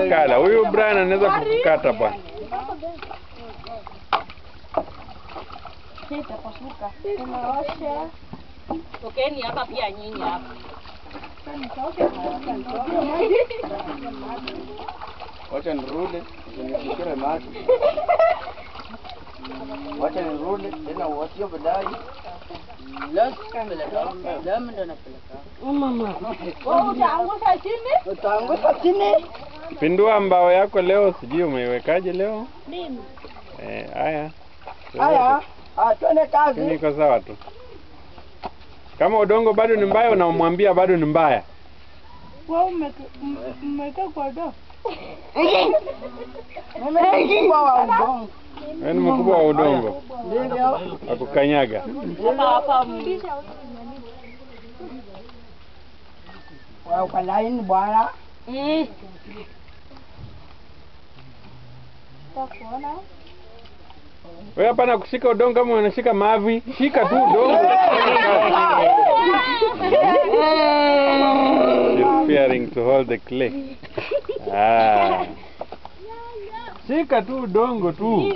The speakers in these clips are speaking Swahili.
Kala. Huyu Brian anaweza kukata bwana. Itapasuka. Tunaosha. Tokeni hapa pia nyinyi hapa. Wacha nirudi, nifikire maji. Wacha nirudi, tena wasio badai. Damu ndo napeleka. Mama. Utaangusha chini? Utaangusha chini. Pindua mbao yako leo, sijui umeiwekaje leo? Mimi. Haya. Haya, twende kazi. Niko sawa tu. Kama udongo bado ni mbaya unamwambia bado ni mbaya. Wewe umekaa kwa do. Mimi mkubwa wa udongo. Wewe ni mkubwa wa udongo. Ndio. Akukanyaga. Hapa Wao kwa line bwana. Utakuona. Wewe hapana kushika udongo kama unashika mavi. Shika tu udongo. She's fearing to hold the clay. Shika tu udongo tu.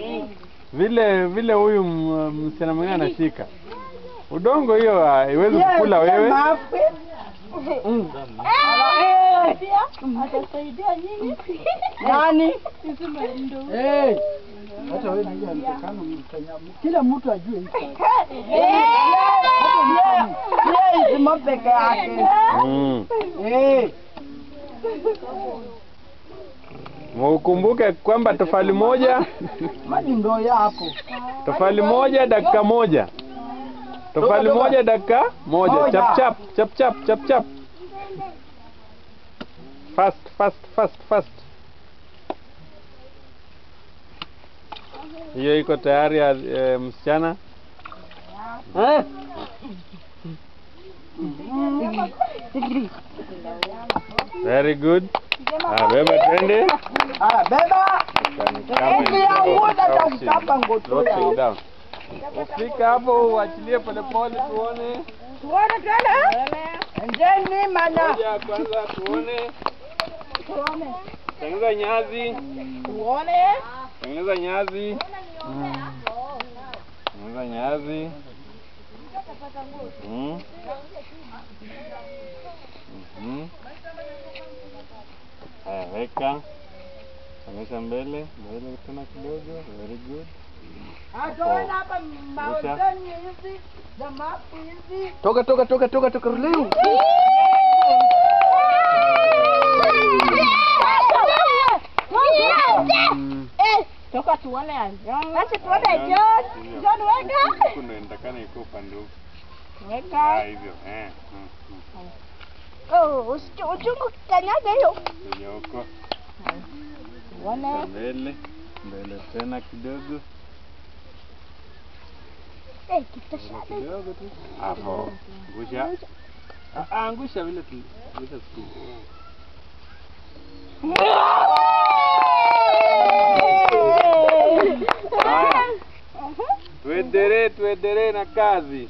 Vile huyu msichana mwingine anashika. Udongo hiyo haiwezi kukula wewe. Atasaidia nyinyi. Nani? Hata wewe ndio unatakana kila mtu ajue hicho. Yeye sima peke yake. Ukumbuke kwamba tofali moja maji ndo yapo. Tofali moja dakika moja. Tofali moja dakika moja. Chap chap. Fast. Hiyo iko tayari msichana. Very good. Beba twende. Beba. Ufika hapo uachilie polepole tuone. Njeni mana. Ngoja kwanza tuone. Tengeneza nyazi. Tengeneza nyazi. Weka. Songeza mbele tena kidogo. Very good. Toka leo. Toka tuone. Acha tuone John weka. Kuna ndakana iko upande huko. Weka. Hivyo. Uchungu kanyaga hiyo. Yoko. Tuone. Mbele tena kidogo. Kidogo tu. Hapo. Angusha. Angusha vile tu. Angusha siku. Tuendelee na kazi.